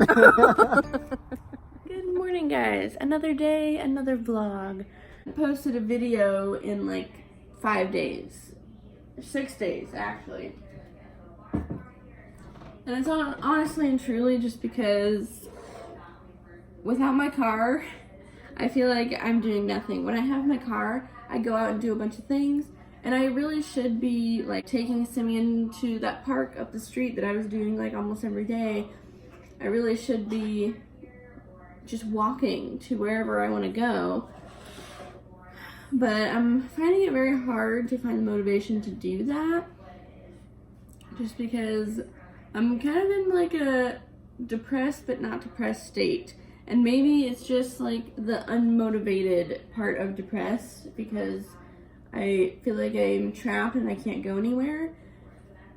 Good morning, guys. Another day, another vlog. I posted a video in like 5 days. 6 days, actually. And it's honestly and truly just because without my car, I feel like I'm doing nothing. When I have my car, I go out and do a bunch of things. And I really should be like taking Simeon to that park up the street that I was doing like almost every day. I really should be just walking to wherever I want to go. But I'm finding it very hard to find the motivation to do that. Just because I'm kind of in like a depressed but not depressed state. And maybe it's just like the unmotivated part of depressed because I feel like I'm trapped and I can't go anywhere.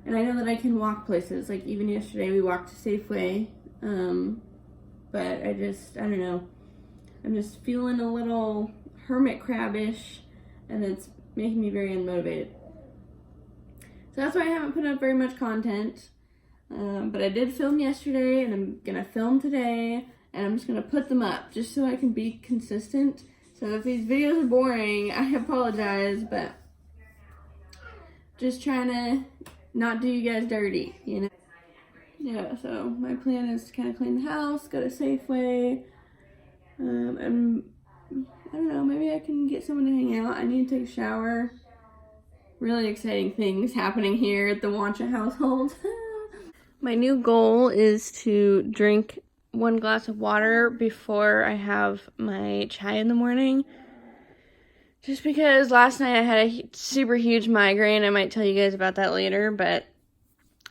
And I know that I can walk places. Like even yesterday we walked to Safeway. But I don't know. I'm just feeling a little hermit crabbish and it's making me very unmotivated. So that's why I haven't put up very much content. But I did film yesterday and I'm gonna film today and I'm just gonna put them up just so I can be consistent. So if these videos are boring, I apologize, but just trying to not do you guys dirty, you know? Yeah, so my plan is to kind of clean the house, go to Safeway, and I don't know, maybe I can get someone to hang out. I need to take a shower. Really exciting things happening here at the Wancha household. My new goal is to drink 1 glass of water before I have my chai in the morning. Just because last night I had a super huge migraine. I might tell you guys about that later, but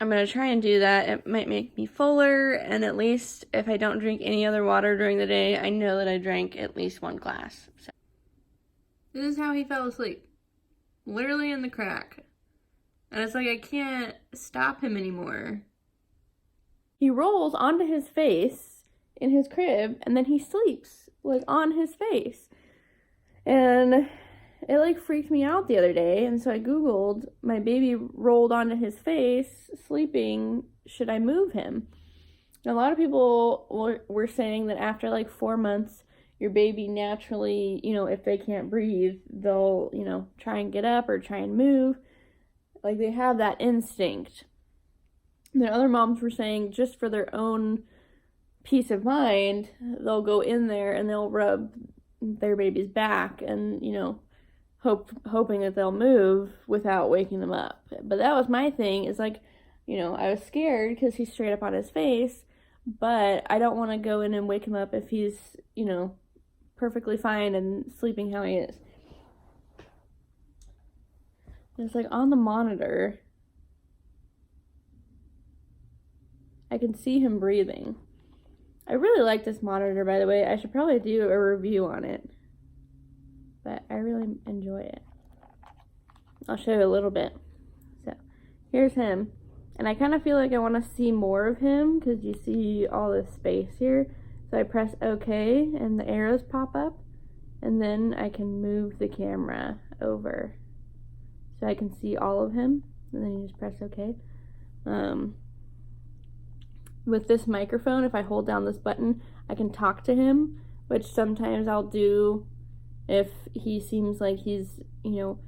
I'm going to try and do that. It might make me fuller, and at least if I don't drink any other water during the day, I know that I drank at least 1 glass. So. This is how he fell asleep. Literally in the crack. And it's like I can't stop him anymore. He rolls onto his face in his crib, and then he sleeps, like, on his face. And it, like, freaked me out the other day, and so I Googled, my baby rolled onto his face, sleeping, should I move him? And a lot of people were saying that after, like, 4 months, your baby naturally, you know, if they can't breathe, they'll, you know, try and get up or try and move. Like, they have that instinct. And then other moms were saying just for their own peace of mind, they'll go in there and they'll rub their baby's back and, you know, hoping that they'll move without waking them up. But that was my thing, is like, you know, I was scared because he's straight up on his face, but I don't want to go in and wake him up if he's, you know, perfectly fine and sleeping how he is. And it's like on the monitor, I can see him breathing. I really like this monitor, by the way. I should probably do a review on it. But I really enjoy it. I'll show you a little bit. So, here's him. And I kind of feel like I want to see more of him because you see all this space here. So I press OK and the arrows pop up. And then I can move the camera over. So I can see all of him. And then you just press OK. With this microphone, if I hold down this button, I can talk to him. Which sometimes I'll do if he seems like he's, you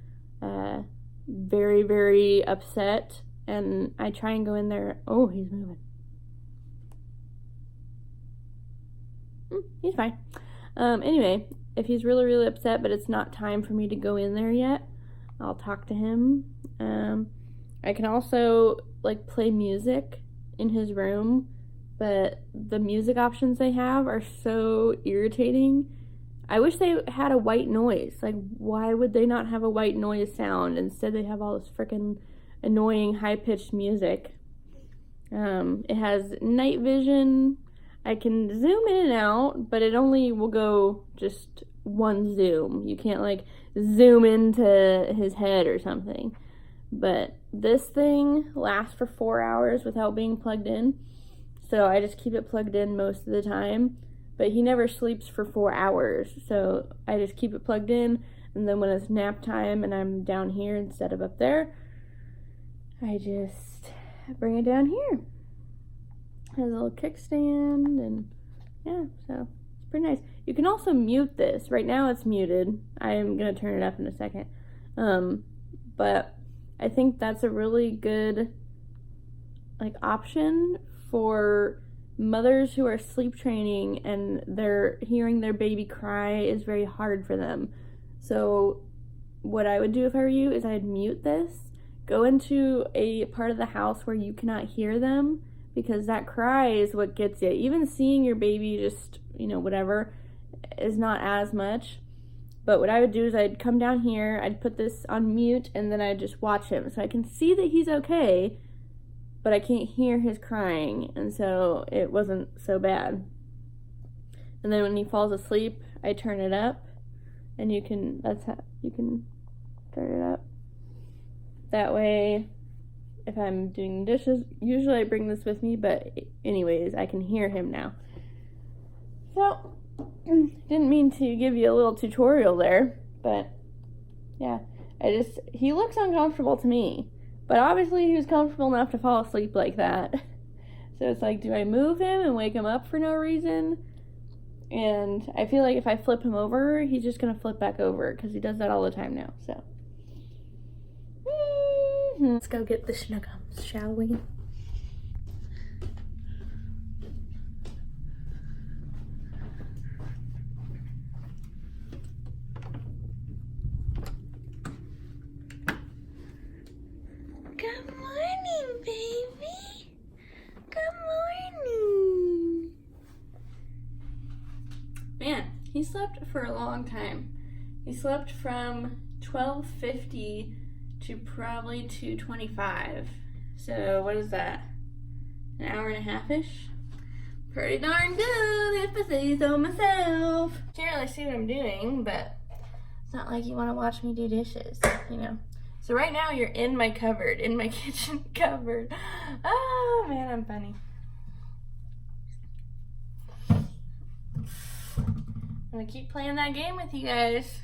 know, very, very upset, and I try and go in there. Oh, he's moving. He's fine. Anyway, if he's really, really upset, but it's not time for me to go in there yet, I'll talk to him. I can also, like, play music in his room, but the music options they have are so irritating. I wish they had a white noise. Like, why would they not have a white noise sound? Instead, they have all this freaking annoying high-pitched music. It has night vision. I can zoom in and out, but it only will go just one zoom. You can't, like, zoom into his head or something. But this thing lasts for 4 hours without being plugged in. So I just keep it plugged in most of the time. But he never sleeps for 4 hours. So I just keep it plugged in. And then when it's nap time and I'm down here instead of up there, I just bring it down here. Has a little kickstand, and yeah, so it's pretty nice. You can also mute this. Right now it's muted. I am gonna turn it up in a second. But I think that's a really good option for mothers who are sleep training and they're hearing their baby cry is very hard for them. So what I would do if I were you is I'd mute this, go into a part of the house where you cannot hear them, because that cry is what gets you. Even seeing your baby just, whatever, is not as much. But what I would do is I'd come down here, I'd put this on mute, and then I'd just watch him. So I can see that he's okay, but I can't hear his crying, and so it wasn't so bad. And then when he falls asleep, I turn it up, and you can turn it up. That way, if I'm doing dishes, usually I bring this with me, but anyways, I can hear him now. So, didn't mean to give you a little tutorial there, but yeah, he looks uncomfortable to me. But obviously he was comfortable enough to fall asleep like that. So it's like, do I move him and wake him up for no reason? And I feel like if I flip him over, he's just going to flip back over, because he does that all the time now. So let's go get the Snuggums, shall we? Good morning, baby. Good morning. Man, he slept for a long time. He slept from 12:50 to probably 2:25. So what is that? An hour and a half-ish? Pretty darn good, if I say so myself. Can't really see what I'm doing, but it's not like you want to watch me do dishes, So right now you're in my cupboard, in my kitchen cupboard. Oh man, I'm funny. I'm gonna keep playing that game with you guys.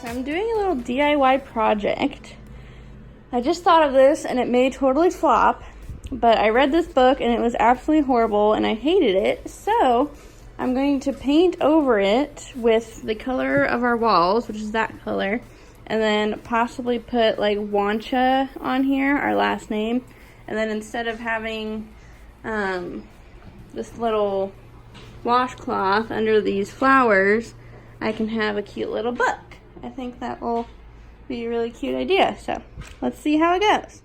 So I'm doing a little DIY project. I just thought of this and it may totally flop, but I read this book and it was absolutely horrible and I hated it. So I'm going to paint over it with the color of our walls, which is that color, and then possibly put Wancha on here, our last name. And then instead of having this little washcloth under these flowers, I can have a cute little book. I think that will be a really cute idea. So let's see how it goes.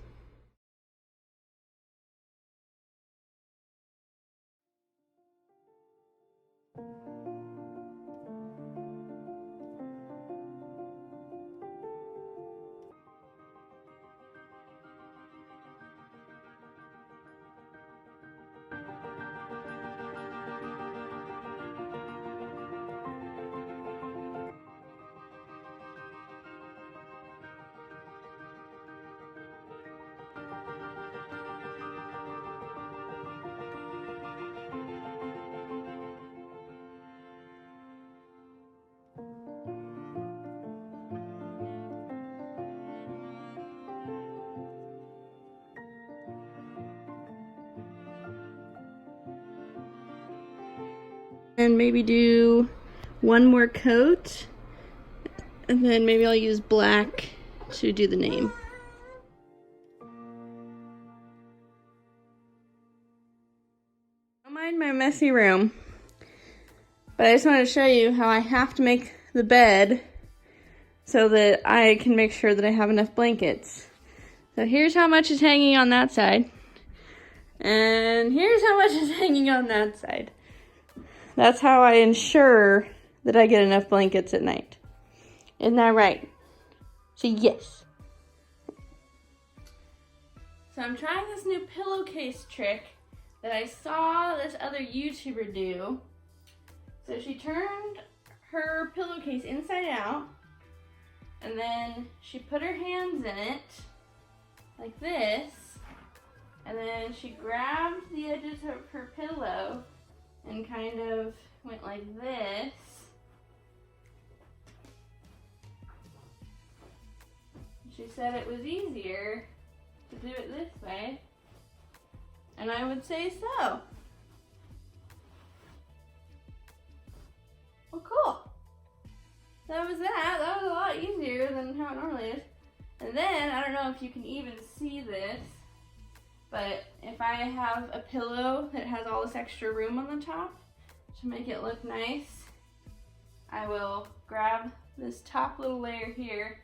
And maybe do one more coat, and then maybe I'll use black to do the name. Don't mind my messy room, but I just wanted to show you how I have to make the bed so that I can make sure that I have enough blankets. So here's how much is hanging on that side. And here's how much is hanging on that side. That's how I ensure that I get enough blankets at night. Isn't that right? So yes. So I'm trying this new pillowcase trick that I saw this other YouTuber do. So she turned her pillowcase inside out, and then she put her hands in it like this, and then she grabbed the edges of her pillow and kind of went like this. She said it was easier to do it this way, and I would say so. Well, cool. That was that. That was a lot easier than how it normally is. And then, I don't know if you can even see this, but if I have a pillow that has all this extra room on the top to make it look nice, I will grab this top little layer here,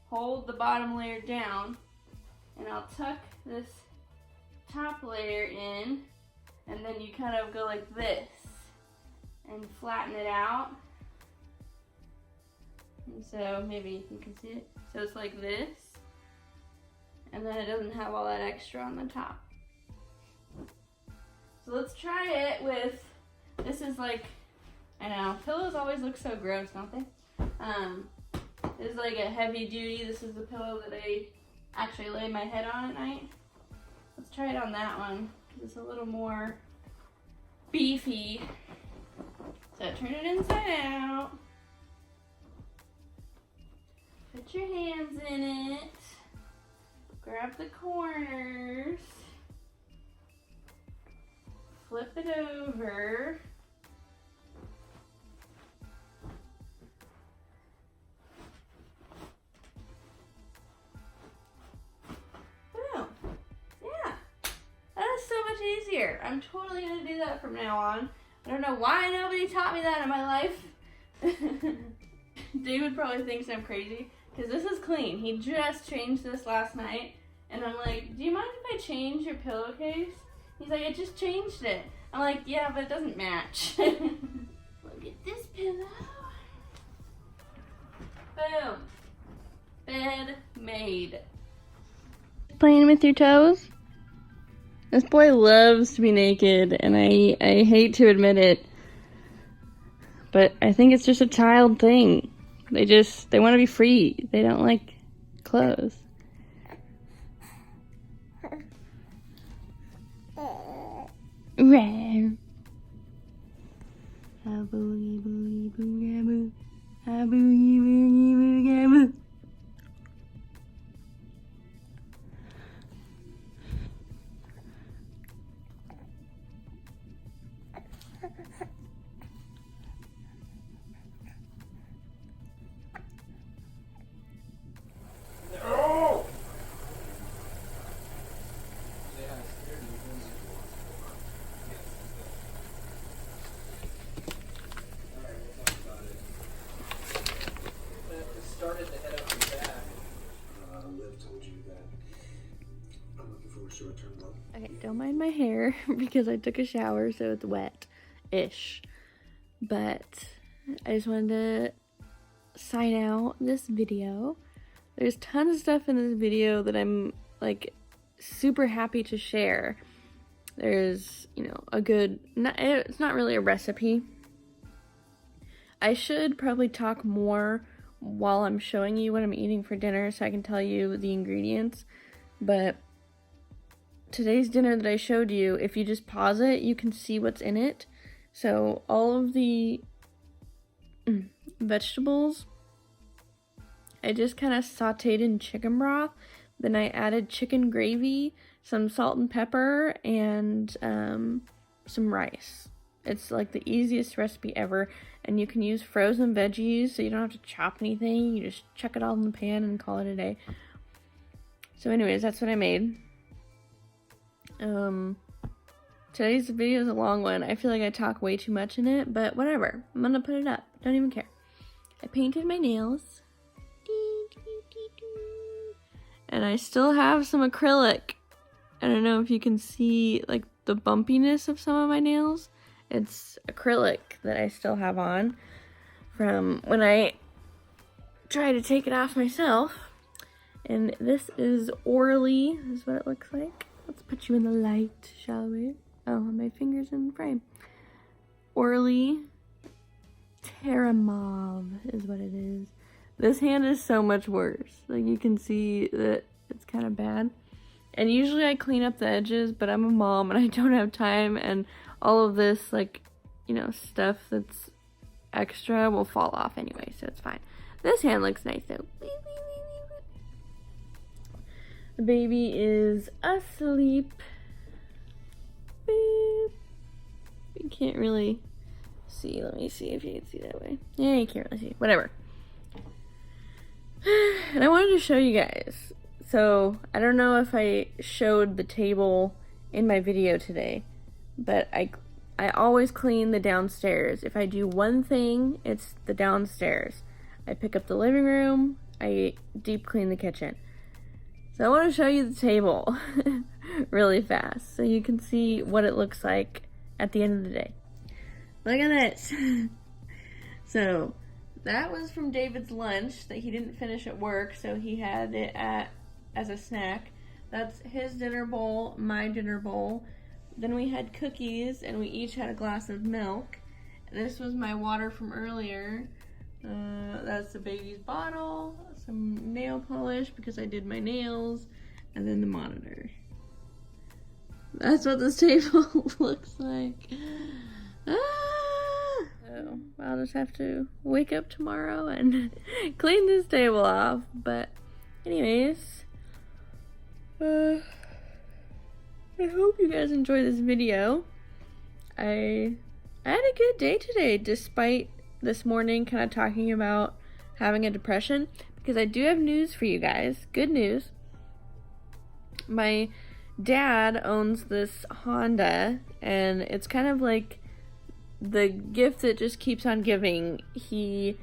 hold the bottom layer down, and I'll tuck this top layer in, and then you kind of go like this and flatten it out. And so maybe you can see it. So it's like this, and then it doesn't have all that extra on the top. So let's try it with, this is like, I know, pillows always look so gross, don't they? This is like a heavy duty. This is the pillow that I actually lay my head on at night. Let's try it on that one, because it's a little more beefy. So turn it inside out. Put your hands in it. Grab the corners. Flip it over. Boom. Yeah. That is so much easier. I'm totally gonna do that from now on. I don't know why nobody taught me that in my life. David probably thinks I'm crazy, because this is clean. He just changed this last night, and I'm like, do you mind if I change your pillowcase? He's like, I just changed it. I'm like, yeah, but it doesn't match. Look at this pillow. Boom. Bed made. Playing with your toes? This boy loves to be naked, and I hate to admit it, but I think it's just a child thing. They want to be free. They don't like clothes. Rawr. A boogie boogie boogaboo. A boogie boogie boogaboo. Okay, don't mind my hair because I took a shower, so it's wet-ish. But I just wanted to sign out this video. There's tons of stuff in this video that I'm like super happy to share. There's, you know, it's not really a recipe. I should probably talk more while I'm showing you what I'm eating for dinner so I can tell you the ingredients. But today's dinner that I showed you, if you just pause it, you can see what's in it. So all of the vegetables, I just kind of sauteed in chicken broth. Then I added chicken gravy, some salt and pepper, and some rice. It's like the easiest recipe ever, and you can use frozen veggies, so you don't have to chop anything. You just chuck it all in the pan and call it a day. So anyways, that's what I made. Today's video is a long one. I feel like I talk way too much in it, but whatever. I'm gonna put it up. Don't even care. I painted my nails. And I still have some acrylic I don't know if you can see like the bumpiness of some of my nails. It's acrylic that I still have on from when I tried to take it off myself. And this is Orly, is what it looks like. Let's put you in the light, shall we? Oh, my finger's in the frame. Orly Terramauve is what it is. This hand is so much worse. Like, you can see that it's kind of bad. And usually I clean up the edges, but I'm a mom and I don't have time, and all of this, like, you know, stuff that's extra will fall off anyway, so it's fine. This hand looks nice though. The baby is asleep. Beep. You can't really see. Let me see if you can see that way. Yeah, you can't really see. Whatever. And I wanted to show you guys. So, I don't know if I showed the table in my video today, but I always clean the downstairs. If I do one thing, it's the downstairs. I pick up the living room, I deep clean the kitchen. So I want to show you the table really fast so you can see what it looks like at the end of the day. Look at this. So that was from David's lunch that he didn't finish at work, so he had it as a snack. That's his dinner bowl, my dinner bowl. Then we had cookies and we each had a glass of milk. This was my water from earlier. That's the baby's bottle, some nail polish because I did my nails, and then the monitor. That's what this table looks like. Ah! So I'll just have to wake up tomorrow and clean this table off. But anyways, I hope you guys enjoy this video. I had a good day today, despite this morning kind of talking about having a depression, because I do have news for you guys. Good news. My dad owns this Honda, and it's kind of like the gift that just keeps on giving. He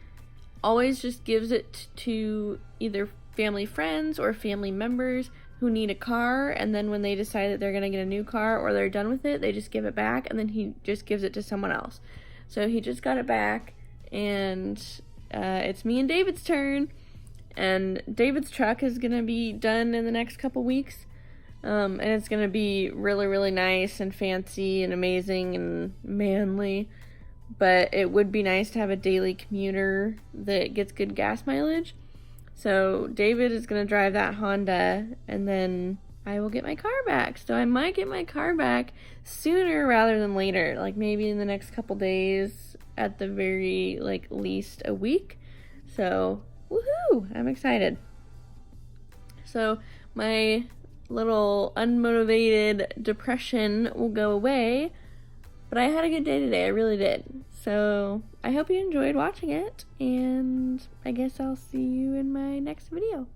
always just gives it to either family friends or family members who need a car, and then when they decide that they're going to get a new car or they're done with it, they just give it back, and then he just gives it to someone else. So he just got it back, and it's me and David's turn, and David's truck is going to be done in the next couple weeks, and it's going to be really, really nice and fancy and amazing and manly, but it would be nice to have a daily commuter that gets good gas mileage. So David is going to drive that Honda, and then I will get my car back. So I might get my car back sooner rather than later, like maybe in the next couple days, at the very least a week. So woohoo, I'm excited. So my little unmotivated depression will go away, but I had a good day today. I really did. So I hope you enjoyed watching it, and I guess I'll see you in my next video.